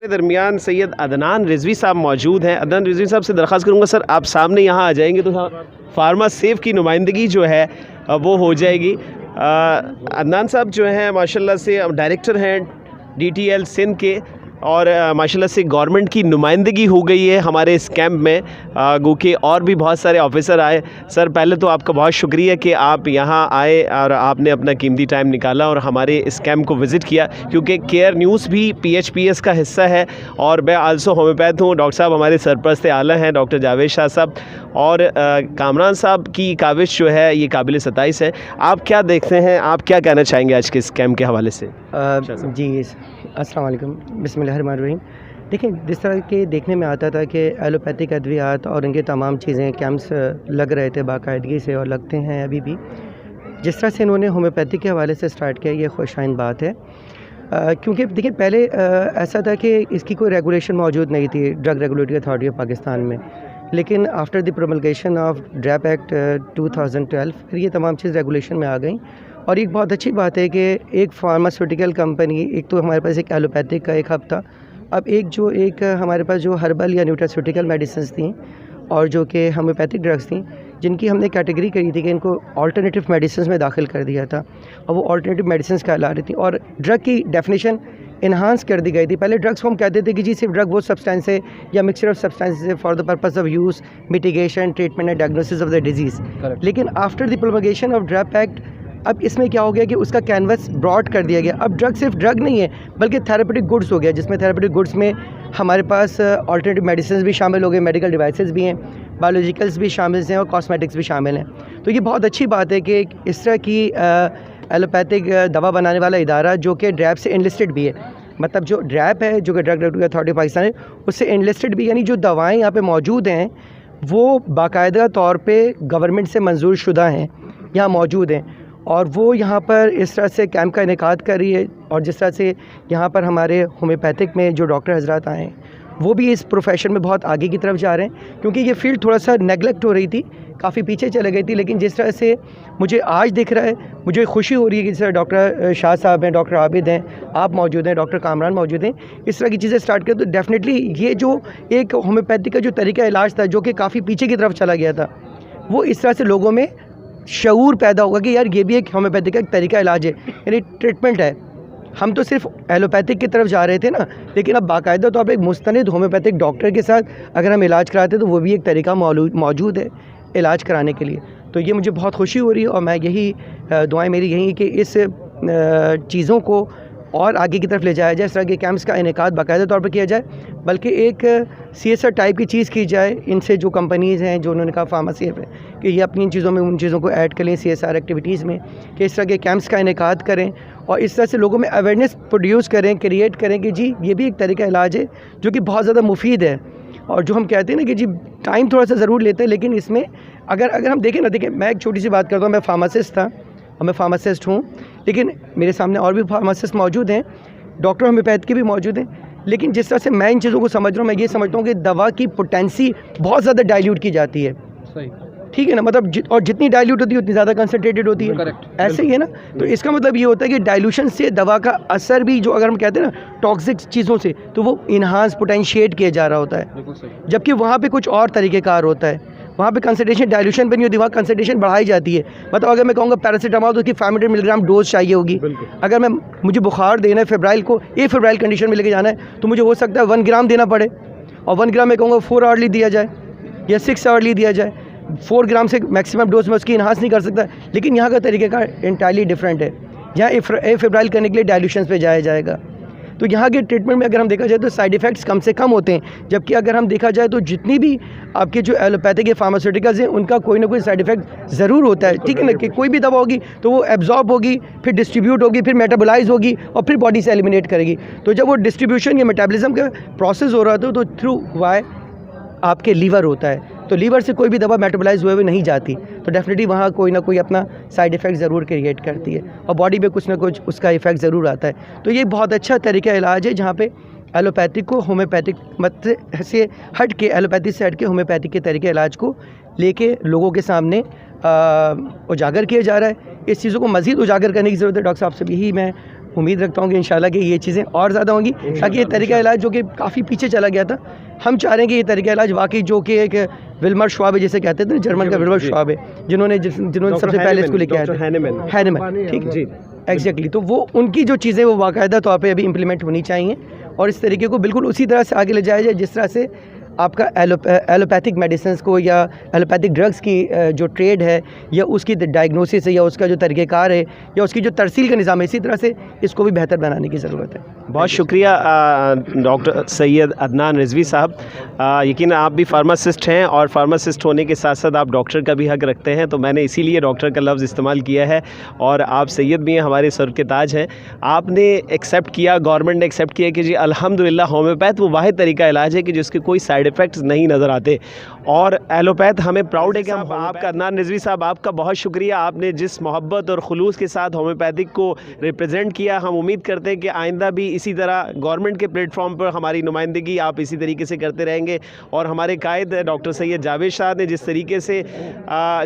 दरमियान सैयद अदनान रिजवी साहब मौजूद हैं। अदनान रिजवी साहब से दरख्वास्त करूँगा सर आप सामने यहाँ आ जाएंगे तो फार्मा सेफ की नुमाइंदगी जो है वो हो जाएगी। अदनान साहब जो हैं माशाल्लाह से डायरेक्टर हैं DTL सिंध के और माशाल्लाह से गवर्नमेंट की नुमाइंदगी हो गई है हमारे इस कैंप में, गो के और भी बहुत सारे ऑफिसर आए। सर पहले तो आपका बहुत शुक्रिया कि आप यहाँ आए और आपने अपना कीमती टाइम निकाला और हमारे इस कैंप को विज़िट किया, क्योंकि केयर न्यूज़ भी PHPS का हिस्सा है और मैं आल्सो होम्योपैथ हूँ। डॉक्टर साहब हमारे सरपरस्त आला हैं डॉक्टर जावेद शाह साहब, और कामरान साहब की काविश जो है ये काबिल सताइश है। आप क्या देखते हैं, आप क्या कहना चाहेंगे आज के इस कैंप के हवाले से? जी अस्सलाम वालेकुम, बिस्मिल्लाहिर्रहमानिर्रहीम। देखिए, जिस तरह के देखने में आता था कि एलोपैथिक अद्वियात और उनके तमाम चीज़ें कैंप्स लग रहे थे बाकायदगी से और लगते हैं अभी भी, जिस तरह से इन्होंने होम्योपैथी के हवाले से स्टार्ट किया ये खुशाइन बात है। क्योंकि देखिए पहले ऐसा था कि इसकी कोई रेगुलेशन मौजूद नहीं थी drug regulatory authority of Pakistan में, लेकिन after the promulgation of ड्रैप act 2012 फिर ये तमाम चीज़ रेगुलेशन में आ गई। और एक बहुत अच्छी बात है कि एक फार्मास्यूटिकल कंपनी, एक तो हमारे पास एक एलोपैथिक का एक हब था, अब एक हमारे पास जो हर्बल या न्यूट्रास्यूटिकल मेडिसिन थी और जो कि होम्योपैथिक ड्रग्स थी, जिनकी हमने कैटेगरी करी थी कि इनको ऑल्टरनेटिव मेडिसिन में दाखिल कर दिया था और वो ऑल्टरनेटिव मेडिसिन कहला रही थी और ड्रग की डेफिनेशन इन्हांस कर दी गई थी। पहले ड्रग्स को हम कहते थे कि जी सिर्फ ड्रग वो सब्सटेंस है या मिक्सचर ऑफ सब्सटेंसेस है for the purpose of use, mitigation, treatment and diagnosis of the disease. लेकिन after the promulgation of drug act अब इसमें क्या हो गया कि उसका कैनवस ब्रॉड कर दिया गया। अब ड्रग सिर्फ ड्रग नहीं है बल्कि थेरेपेटिक गुड्स हो गया, जिसमें थेरेपेटिक गुड्स में हमारे पास ऑल्टरनेटिव मेडिसिन भी शामिल हो गए, मेडिकल डिवाइसेस भी हैं, बायोलॉजिकल्स भी शामिल हैं और कॉस्मेटिक्स भी शामिल हैं। तो ये बहुत अच्छी बात है कि इस तरह की एलोपैथिक दवा बनाने वाला इदारा जो कि ड्रैप से एनलिस्टेड भी है, मतलब जो ड्रैप है जो कि drug regulatory authority of Pakistan है उससे एनलिस्टेड भी, यानी जो दवाएँ यहाँ पर मौजूद हैं वो बाकायदा तौर पर गवर्नमेंट से मंजूर शुदा हैं, यहाँ मौजूद हैं और वो यहाँ पर इस तरह से कैंप का इनेकाद कर रही है। और जिस तरह से यहाँ पर हमारे होम्योपैथिक में जो डॉक्टर हजरात आए हैं वो भी इस प्रोफेशन में बहुत आगे की तरफ जा रहे हैं, क्योंकि ये फील्ड थोड़ा सा नेगलेक्ट हो रही थी, काफ़ी पीछे चले गई थी। लेकिन जिस तरह से मुझे आज दिख रहा है, मुझे खुशी हो रही है कि जिस तरह डॉक्टर शाह साहब हैं, डॉक्टर आबिद हैं, आप मौजूद हैं, डॉक्टर कामरान मौजूद हैं, इस तरह की चीज़ें स्टार्ट करें तो डेफिनेटली ये जो एक होम्योपैथी का जो तरीका इलाज था जो कि काफ़ी पीछे की तरफ चला गया था, वो इस तरह से लोगों में शऊर पैदा होगा कि यार ये भी एक होम्योपैथी का एक तरीका इलाज है, यानी ट्रीटमेंट है। हम तो सिर्फ एलोपैथिक की तरफ जा रहे थे ना, लेकिन अब बाकायदा तो आप एक मुस्तनिद होम्योपैथिक डॉक्टर के साथ अगर हम इलाज कराते तो वो भी एक तरीका मौजूद है इलाज कराने के लिए। तो ये मुझे बहुत खुशी हो रही है और मैं यही दुआएं मेरी यही कि इस चीज़ों को और आगे की तरफ ले जाया जाए, इस तरह के कैंप्स का इनेकाद बाकायदा तौर पर किया जाए, बल्कि एक CSR टाइप की चीज़ की जाए। इनसे जो कंपनीज़ हैं जो उन्होंने कहा फार्मेसी है कि ये अपनी इन चीज़ों में उन चीज़ों को ऐड कर लें CSR एक्टिविटीज़ में, कि इस तरह के कैंप्स का इनेकाद करें और इस तरह से लोगों में अवेयरनेस प्रोड्यूस करें, क्रिएट करें कि जी ये भी एक तरीका इलाज है जो कि बहुत ज़्यादा मुफीद है। और जो हम कहते हैं ना कि जी टाइम थोड़ा सा ज़रूर लेते हैं, लेकिन इसमें अगर हम देखें ना, देखिए मैं एक छोटी सी बात करता हूँ, मैं फार्मासिस्ट था और मैं फार्मासिस्ट हूँ, लेकिन मेरे सामने और भी फार्मासिस्ट मौजूद हैं, डॉक्टर होम्योपैथ के भी मौजूद हैं। लेकिन जिस तरह से मैं इन चीज़ों को समझ रहा हूँ, मैं ये समझता हूँ कि दवा की पोटेंसी बहुत ज़्यादा डाइल्यूट की जाती है। सही, ठीक है ना, मतलब और जितनी डाइल्यूट होती है उतनी ज़्यादा कंसनट्रेटेड होती है। करेक्ट, ऐसे ही है ना। तो इसका मतलब ये होता है कि डाइल्यूशन से दवा का असर भी, जो अगर हम कहते हैं ना टॉक्सिक चीज़ों से, तो वो इन्हांस पोटेंशिएट किया जा रहा होता है, जबकि वहाँ पे कुछ और तरीक़ेकार होता है। वहाँ पे कंसंट्रेशन डाइल्यूशन पे नहीं होती, वहाँ कंसंट्रेशन बढ़ाई जाती है। मतलब अगर मैं कहूँगा पैरासीटामोल तो उसकी 500 मिलीग्राम डोज चाहिए होगी। अगर मुझे बुखार देना है, फेब्राइल को फेब्राइल कंडीशन में लेके जाना है, तो मुझे हो सकता है 1 ग्राम देना पड़े, और 1 ग्राम मैं कहूँगा 4 आवरली दिया जाए या 6 आवरली दिया जाए। 4 ग्राम से मैक्सिमम डोज में उसकी इन्हांस नहीं कर सकता। लेकिन यहाँ का तरीक़े का इंटायरली डिफरेंट है। यहाँ फेब्राइल करने के लिए डाइल्यूशन पे जाया जाएगा। तो यहाँ के ट्रीटमेंट में अगर हम देखा जाए तो साइड इफ़ेक्ट्स कम से कम होते हैं, जबकि अगर हम देखा जाए तो जितनी भी आपके जो एलोपैथिक फार्मास्यूटिकल्स हैं उनका कोई ना कोई साइड इफ़ेक्ट ज़रूर होता है। ठीक है ना, कि कोई भी दवा होगी तो वो एब्जॉर्ब होगी, फिर डिस्ट्रीब्यूट होगी, फिर मेटाबोलाइज होगी और फिर बॉडी से एलिमिनेट करेगी। तो जब वो डिस्ट्रीब्यूशन या मेटाबॉलिज्म का प्रोसेस हो रहा था तो थ्रू वाई आपके लीवर होता है, तो लीवर से कोई भी दवा मेटाबोलाइज हुए नहीं जाती, तो डेफिनेटली वहाँ कोई ना कोई अपना साइड इफ़ेक्ट ज़रूर क्रिएट करती है और बॉडी पे कुछ ना कुछ उसका इफ़ेक्ट ज़रूर आता है। तो ये बहुत अच्छा तरीका इलाज है जहाँ पे एलोपैथिक को होम्योपैथिक से हट के, एलोपैथी से हट के होम्योपैथिक के तरीके इलाज को लेके लोगों के सामने उजागर किया जा रहा है। इस चीज़ों को मज़ीद उजागर करने की ज़रूरत है। डॉक्टर साहब से यही मैं उम्मीद रखता हूँ कि इंशाल्लाह कि ये चीज़ें और ज़्यादा होंगी, ताकि ये तरीका इलाज जो कि काफ़ी पीछे चला गया था, हम चाह रहे हैं कि ये तरीका इलाज वाकई जो कि एक विल्मर श्वाब जिसे कहते थे, जर्मन का विल्मर श्वाब है, जिन्होंने सबसे पहले इसको लेके आए थे, हैनेमैन, ठीक है, एग्जैक्टली। तो वो उनकी जो चीज़ें वो बाकायदा तौर पे अभी इम्प्लीमेंट होनी चाहिए और इस तरीके को बिल्कुल उसी तरह से आगे ले जाया जाए जिस तरह से आपका एलोपैथिक मेडिसिन को या एलोपैथिक ड्रग्स की जो ट्रेड है या उसकी डायग्नोसिस है या उसका जो तरीक़ेकार है या उसकी जो तरसील का निज़ाम है, इसी तरह से इसको भी बेहतर बनाने की ज़रूरत है। बहुत शुक्रिया डॉक्टर सैयद अदनान रिजवी साहब। यकीन आप भी फार्मासिस्ट हैं और फार्मासिस्ट होने के साथ साथ आप डॉक्टर का भी हक रखते हैं, तो मैंने इसीलिए डॉक्टर का लफ्ज़ इस्तेमाल किया है। और आप सैयद भी हैं, हमारे सर के ताज हैं। आपने एक्सेप्ट किया, गवर्नमेंट ने एक्सेप्ट किया कि जी अल्हम्दुलिल्लाह होम्योपैथ वो वाहिद तरीका इलाज है कि जिसके कोई साइड इफ़ेक्ट्स नहीं नज़र आते। और एलोपैथ हमें प्राउड है कि हम आपका अदनान रिजवी साहब, आपका बहुत शुक्रिया। आपने जिस मोहब्बत और खुलूस के साथ होम्योपैथिक को रिप्रेजेंट किया, हम उम्मीद करते हैं कि आइंदा भी इसी तरह गवर्नमेंट के प्लेटफॉर्म पर हमारी नुमाइंदगी आप इसी तरीके से करते रहेंगे। और हमारे कायद डॉक्टर सैयद जावेद शाह ने जिस तरीके से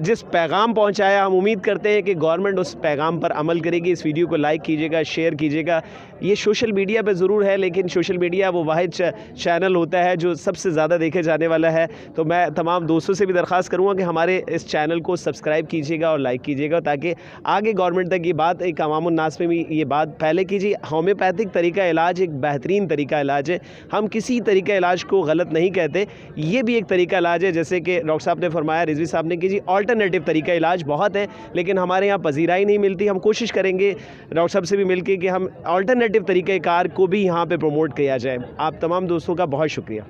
जिस पैगाम पहुंचाया, हम उम्मीद करते हैं कि गवर्नमेंट उस पैगाम पर अमल करेगी। इस वीडियो को लाइक कीजिएगा, शेयर कीजिएगा। ये सोशल मीडिया पर ज़रूर है, लेकिन सोशल मीडिया वो वाहिद चैनल होता है जो सबसे ज़्यादा देखे जाने वाला है। तो मैं तमाम दोस्तों से भी दरख्वास्त करूँगा कि हमारे इस चैनल को सब्सक्राइब कीजिएगा और लाइक कीजिएगा, ताकि आगे गवर्नमेंट तक ये बात, एक अवामुन नास में भी ये बात फैले कि जी होम्योपैथिक तरीका इलाज एक बेहतरीन तरीका इलाज है। हम किसी तरीका इलाज को गलत नहीं कहते, ये भी एक तरीका इलाज है। जैसे कि डॉक्टर साहब ने फरमाया, रिजवी साहब ने, कि जी अल्टरनेटिव तरीका इलाज बहुत है, लेकिन हमारे यहाँ पजीराई नहीं मिलती। हम कोशिश करेंगे डॉक्टर साहब से भी मिलकर कि हम अल्टरनेटिव तरीक़ेकार को भी यहाँ पे प्रमोट किया जाए। आप तमाम दोस्तों का बहुत शुक्रिया।